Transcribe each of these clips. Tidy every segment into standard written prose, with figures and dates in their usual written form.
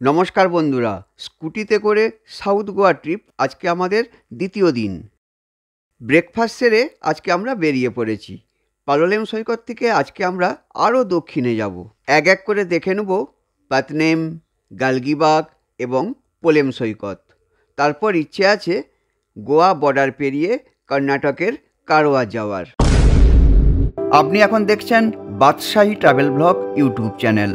নমস্কার বন্ধুরা, স্কুটিতে করে সাউথ গোয়া ট্রিপ আজকে আমাদের দ্বিতীয় দিন। ব্রেকফাস্ট সেরে আজকে আমরা বেরিয়ে পড়েছি। পালোলেম সৈকত থেকে আজকে আমরা আরও দক্ষিণে যাব। এক এক করে দেখে নেব পাতনেম, গালগিবাগ এবং পোলেম সৈকত। তারপর ইচ্ছে আছে গোয়া বর্ডার পেরিয়ে কর্ণাটকের কারওয়া যাওয়ার। আপনি এখন দেখছেন বাদশাহী ট্রাভেল ব্লগ ইউটিউব চ্যানেল।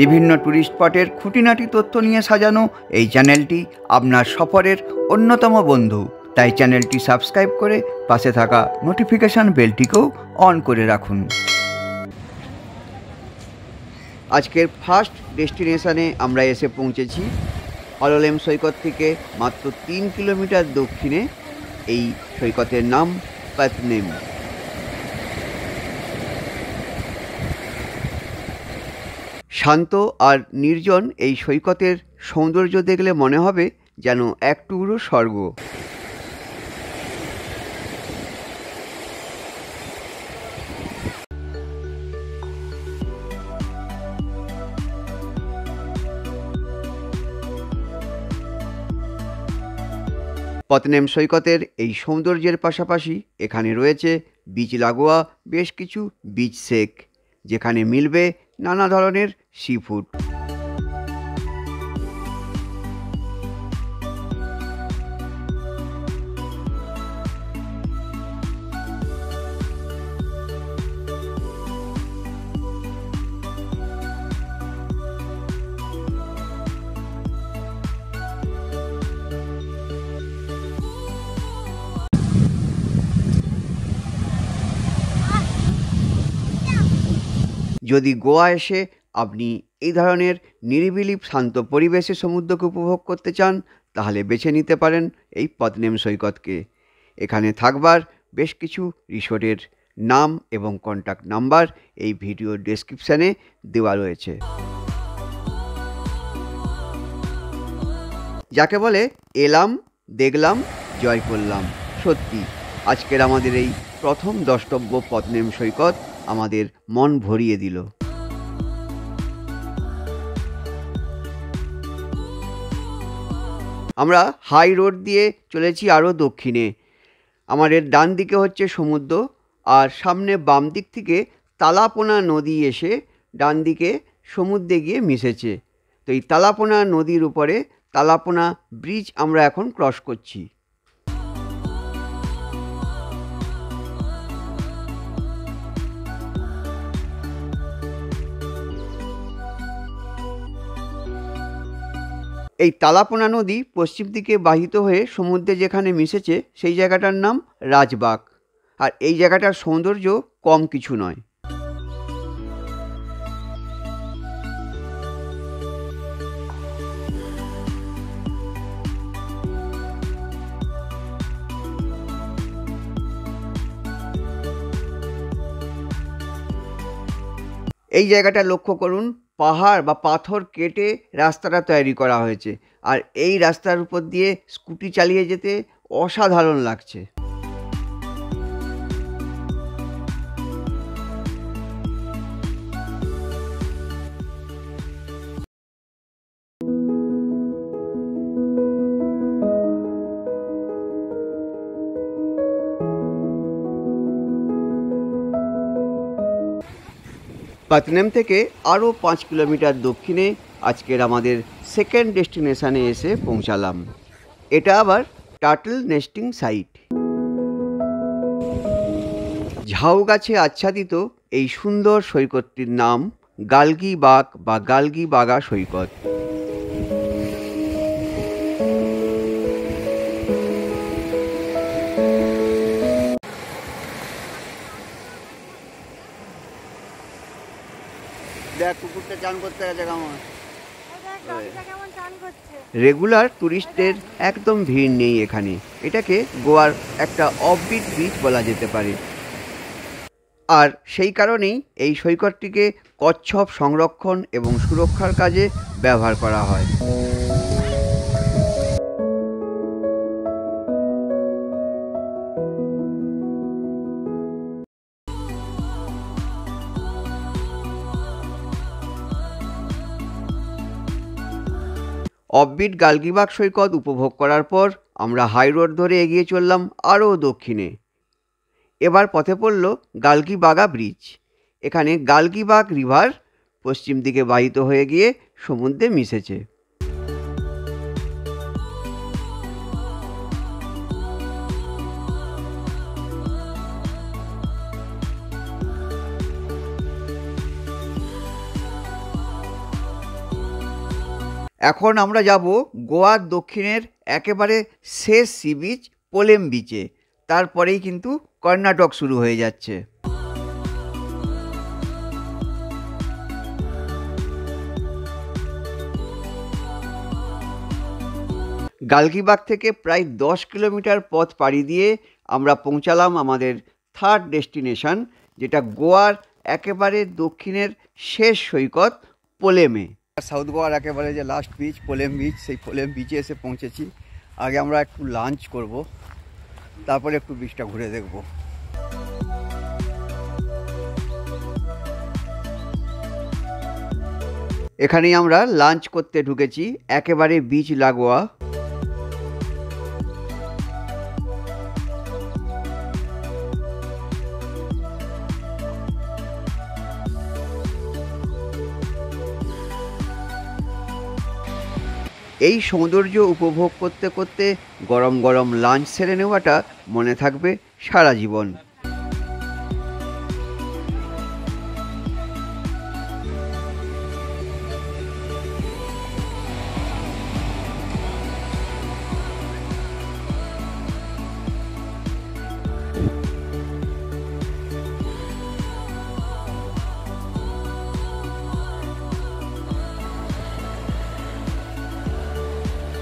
বিভিন্ন ট্যুরিস্ট স্পটের খুঁটিনাটি তথ্য নিয়ে সাজানো এই চ্যানেলটি আপনার সফরের অন্যতম বন্ধু। তাই চ্যানেলটি সাবস্ক্রাইব করে পাশে থাকা নোটিফিকেশান বেলটিকেও অন করে রাখুন। আজকের ফার্স্ট ডেস্টিনেশনে আমরা এসে পৌঁছেছি। পালোলেম সৈকত থেকে মাত্র 3 কিলোমিটার দক্ষিণে এই সৈকতের নাম পাতনেম। শান্ত আর নির্জন এই সৈকতের সৌন্দর্য দেখলে মনে হবে যেন এক টুকরো স্বর্গ। পাতনেম সৈকতের এই সৌন্দর্যের পাশাপাশি এখানে রয়েছে বিচ লাগোয়া বেশ কিছু বিচ শেক, যেখানে মিলবে নানা ধরনের সি ফুড। যদি গোয়া এসে আপনি এই ধরনের নিরিবিলি শান্ত পরিবেশে সমুদ্রকে উপভোগ করতে চান, তাহলে বেছে নিতে পারেন এই পাতনেম সৈকতকে। এখানে থাকবার বেশ কিছু রিসোর্টের নাম এবং কন্ট্যাক্ট নাম্বার এই ভিডিওর ডেসক্রিপশানে দেওয়া রয়েছে। যাকে বলে এলাম, দেখলাম, জয় করলাম। সত্যি আজকের আমাদের এই প্রথম দ্রষ্টব্য পাতনেম সৈকত আমাদের মন ভরিয়ে দিল। আমরা হাই রোড দিয়ে চলেছি আরও দক্ষিণে। আমাদের ডান দিকে হচ্ছে সমুদ্র, আর সামনে বাম দিক থেকে তালাপোনা নদী এসে ডান দিকে সমুদ্রে গিয়ে মিশেছে। তো এই তালাপোনা নদীর উপরে তালাপোনা ব্রিজ আমরা এখন ক্রস করছি। এই তালাপোনা নদী পশ্চিম দিকে বাহিত হয়ে সমুদ্রে যেখানে মিশেছে সেই জায়গাটার নাম রাজবাগ। আর এই জায়গাটার সৌন্দর্য কম কিছু নয়। এই জায়গাটা লক্ষ্য করুন, পাহাড় বা পাথর কেটে রাস্তাটা তৈরি করা হয়েছে, আর এই রাস্তার উপর দিয়ে স্কুটি চালিয়ে যেতে অসাধারণ লাগছে। পাতনেম থেকে আরও 5 কিলোমিটার দক্ষিণে আজকের আমাদের সেকেন্ড ডেস্টিনেশনে এসে পৌঁছালাম। এটা আবার টার্টল নেস্টিং সাইট। ঝাউ গাছে আচ্ছাদিত এই সুন্দর সৈকতটির নাম গালগিবাগ বা গালগিবাগা সৈকত। দেখ কুকুরটা চান করতে গেছে কেমন। রেগুলার টুরিস্টদের একদম ভিড় নেই এখানে। এটাকে গোয়ার একটা অফবিট বিচ বলা যেতে পারে। আর সেই কারণেই এই সৈকতটিকে কচ্ছপ সংরক্ষণ এবং সুরক্ষার কাজে ব্যবহার করা হয়। অফবিট গালগিবাগ সৈকত উপভোগ করার পর আমরা হাই রোড ধরে এগিয়ে চললাম আরও দক্ষিণে। এবার পথে পড়ল গালগিবাগা ব্রিজ। এখানে গালগিবাগ রিভার পশ্চিম দিকে বাহিত হয়ে গিয়ে সমুদ্রে মিশেছে। এখন আমরা যাব গোয়ার দক্ষিণের একেবারে শেষ সি বিচ পোলেম বিচে। তারপরেই কিন্তু কর্ণাটক শুরু হয়ে যাচ্ছে। গালগিবাগ থেকে প্রায় 10 কিলোমিটার পথ পাড়ি দিয়ে আমরা পৌঁছালাম আমাদের থার্ড ডেস্টিনেশন, যেটা গোয়ার একেবারে দক্ষিণের শেষ সৈকত পোলেমে। সাউথ গোয়ার একেবারে যে লাস্ট বিচ পোলেম বিচ, সেই পোলেম বিচে এসে পৌঁছেছি। আগে আমরা একটু লাঞ্চ করব, তারপরে একটু বিচটা ঘুরে দেখব। এখানেই আমরা লাঞ্চ করতে ঢুকেছি, একেবারে বিচ লাগোয়া। এই সৌন্দর্য উপভোগ করতে করতে গরম গরম লাঞ্চ সেরে নেওয়াটা মনে থাকবে সারা জীবন।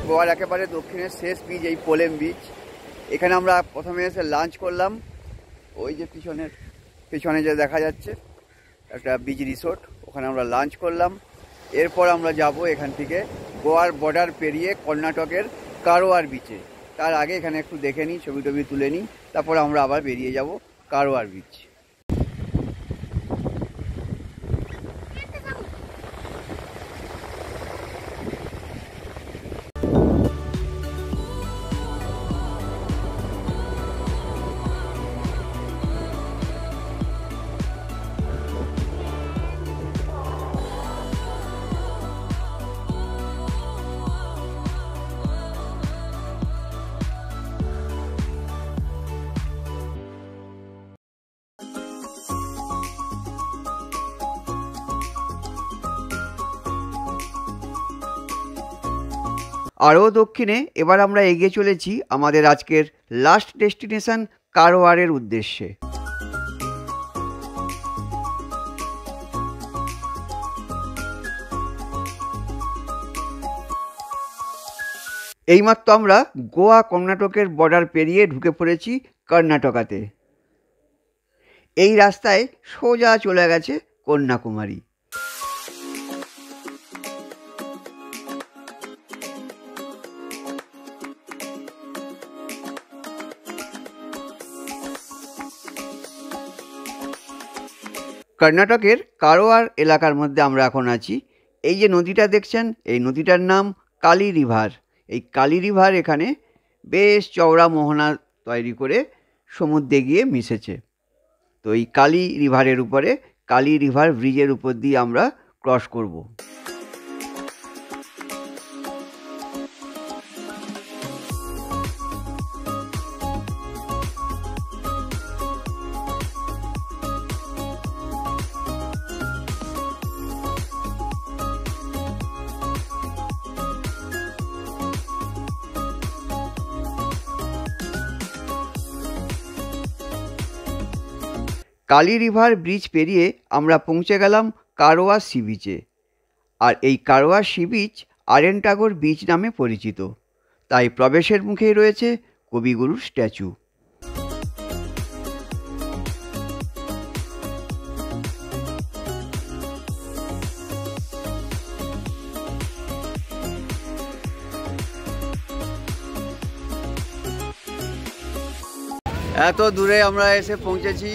গোয়ার একেবারে দক্ষিণের শেষ বিচ এই পোলেম বিচ। এখানে আমরা প্রথমে এসে লাঞ্চ করলাম। ওই যে পিছনে যে দেখা যাচ্ছে একটা বিচ রিসোর্ট, ওখানে আমরা লাঞ্চ করলাম। এরপর আমরা যাব এখান থেকে গোয়ার বর্ডার পেরিয়ে কর্ণাটকের কারওয়ার বিচে। তার আগে এখানে একটু দেখে নিই, ছবি টবি তুলে নিই, তারপর আমরা আবার বেরিয়ে যাব কারওয়ার বিচ। আরও দক্ষিণে এবার আমরা এগিয়ে চলেছি আমাদের আজকের লাস্ট ডেস্টিনেশন কারওয়ারের উদ্দেশ্যে। এইমাত্র আমরা গোয়া কর্ণাটকের বর্ডার পেরিয়ে ঢুকে পড়েছি কর্ণাটকাতে। এই রাস্তায় সোজা চলে গেছে কন্যাকুমারী। কর্ণাটকের কারওয়ার এলাকার মধ্যে আমরা এখন আছি। এই যে নদীটা দেখছেন, এই নদীটার নাম কালী রিভার। এই কালী রিভার এখানে বেশ চওড়া মোহনা তৈরি করে সমুদ্রে গিয়ে মিশেছে। তো এই কালী রিভারের উপরে কালী রিভার ব্রিজের উপর দিয়ে আমরা ক্রস করব। কালী রিভার ব্রিজ পেরিয়ে আমরা পৌঁছে গেলাম কারওয়া সি বিচে। আর এই কারওয়া সি বিচ আরেনটাগর বিচ নামে পরিচিত। তাই প্রবেশের মুখেই রয়েছে কবিগুরুর স্ট্যাচু। এত দূরে আমরা এসে পৌঁছেছি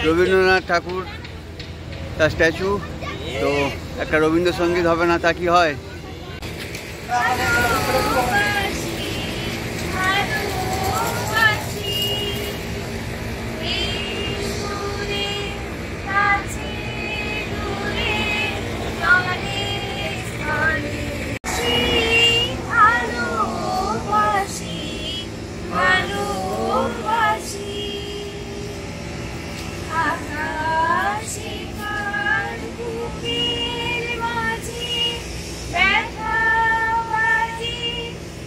রবীন্দ্রনাথ ঠাকুর তার স্ট্যাচু। তো একটা রবীন্দ্রসঙ্গীত হবে না, তা কি হয়। ভালোবাসি, ভালোবাসি, এই সুরে কাছে দূরে জলে স্থলে ভালোবাসি, ভালোবাসি, আকাশে কার বুকের মাঝে ব্যথা বাজে,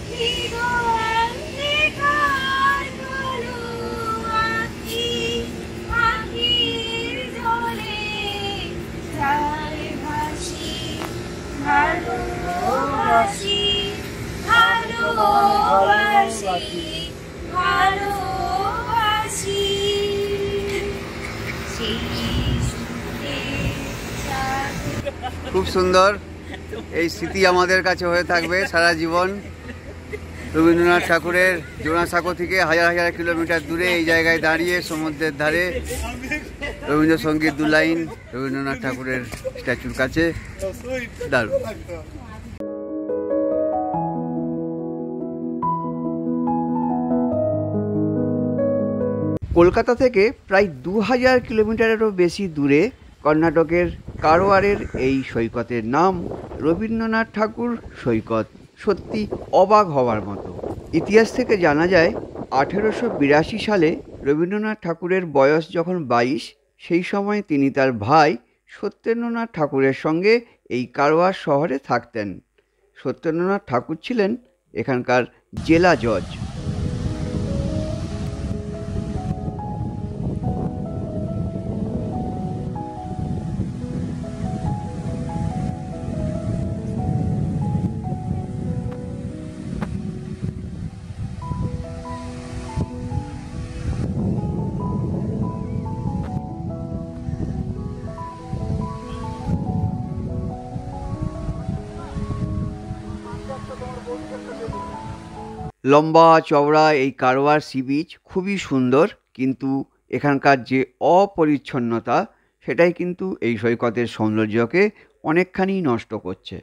হৃদয় কার কালো আঁখি, আঁখির জলে যায় ভাসি, ভালোবাসি, ভালোবাসি, ভালোবাসি, সেই সুরে খুব সুন্দর। এই স্মৃতি আমাদের কাছে হয়ে থাকবে সারা জীবন। রবীন্দ্রনাথ ঠাকুরের জোড়াসাঁকো থেকে হাজার হাজার কিলোমিটার দূরে এই জায়গায় দাঁড়িয়ে সমুদ্রের ধারে রবীন্দ্রসঙ্গীত 2 লাইন রবীন্দ্রনাথ ঠাকুরের স্ট্যাচুর কাছে। দারুণ। কলকাতা থেকে প্রায় 2000 কিলোমিটারেরও বেশি দূরে কর্ণাটকের কারওয়ারের এই সৈকতের নাম রবীন্দ্রনাথ ঠাকুর সৈকত। সত্যি অবাক হওয়ার মতো। ইতিহাস থেকে জানা যায় 1882 সালে রবীন্দ্রনাথ ঠাকুরের বয়স যখন 22, সেই সময় তিনি তার ভাই সত্যেন্দ্রনাথ ঠাকুরের সঙ্গে এই কারওয়ার শহরে থাকতেন। সত্যেন্দ্রনাথ ঠাকুর ছিলেন এখানকার জেলা জজ। লম্বা চওড়া এই কারওয়ার সি বিচ খুবই সুন্দর, কিন্তু এখানকার যে অপরিচ্ছন্নতা সেটাই কিন্তু এই সৈকতের সৌন্দর্যকে অনেকখানি নষ্ট করছে।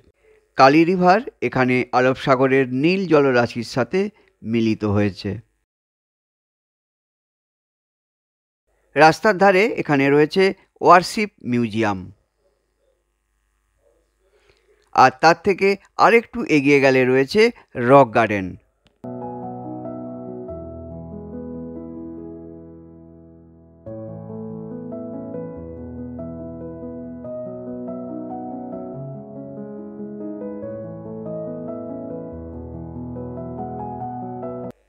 কালী রিভার এখানে আরব সাগরের নীল জলরাশির সাথে মিলিত হয়েছে। রাস্তার ধারে এখানে রয়েছে ওয়ারশিপ মিউজিয়াম, আর তার থেকে আরেকটু এগিয়ে গেলে রয়েছে রক গার্ডেন।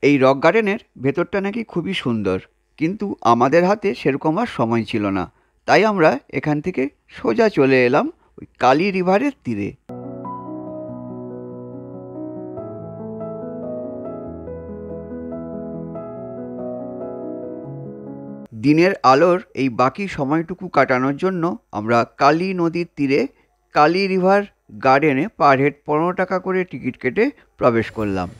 এই রক গার্ডেনের ভেতরটা নাকি খুবই সুন্দর, কিন্তু আমাদের হাতে সেরকম আর সময় ছিল না, তাই আমরা এখান থেকে সোজা চলে এলাম ওই কালী রিভারের তীরে। দিনের আলোর এই বাকি সময়টুকু কাটানোর জন্য আমরা কালী নদীর তীরে কালী রিভার গার্ডেনে পার হেড 15 টাকা করে টিকিট কেটে প্রবেশ করলাম।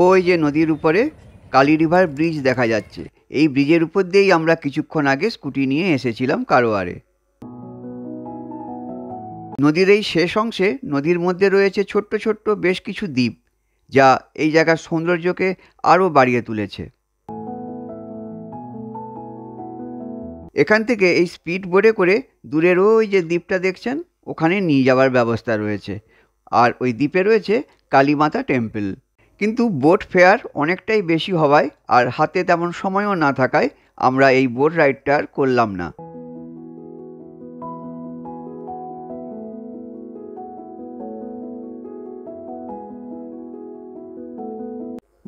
ওই যে নদীর উপরে কালী রিভার ব্রিজ দেখা যাচ্ছে, এই ব্রিজের উপর দিয়েই আমরা কিছুক্ষণ আগে স্কুটি নিয়ে এসেছিলাম কারওয়ারে। নদীর এই শেষ অংশে নদীর মধ্যে রয়েছে ছোট্ট ছোট্ট বেশ কিছু দ্বীপ, যা এই জায়গার সৌন্দর্যকে আরও বাড়িয়ে তুলেছে। এখান থেকে এই স্পিড বোটে করে দূরের ওই যে দ্বীপটা দেখছেন ওখানে নিয়ে যাওয়ার ব্যবস্থা রয়েছে, আর ওই দ্বীপে রয়েছে কালীমাতা টেম্পল। কিন্তু বোট ফেয়ার অনেকটাই বেশি হওয়ায় আর হাতে তেমন সময়ও না থাকায় আমরা এই বোট রাইডটা আর করলাম না।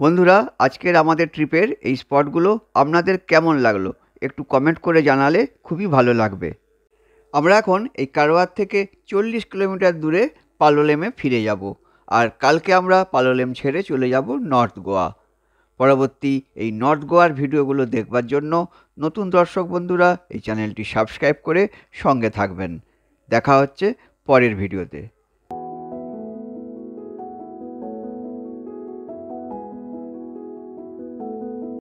বন্ধুরা, আজকের আমাদের ট্রিপের এই স্পটগুলো আপনাদের কেমন লাগলো একটু কমেন্ট করে জানালে খুবই ভালো লাগবে। আমরা এখন এই কারওয়ার থেকে 40 কিলোমিটার দূরে পালোলেমে ফিরে যাব, আর কালকে আমরা পালোলেম ছেড়ে চলে যাব নর্থ গোয়া। পরবর্তী এই নর্থ গোয়ার ভিডিওগুলো দেখবার জন্য নতুন দর্শক বন্ধুরা এই চ্যানেলটি সাবস্ক্রাইব করে সঙ্গে থাকবেন। দেখা হচ্ছে পরের ভিডিওতে।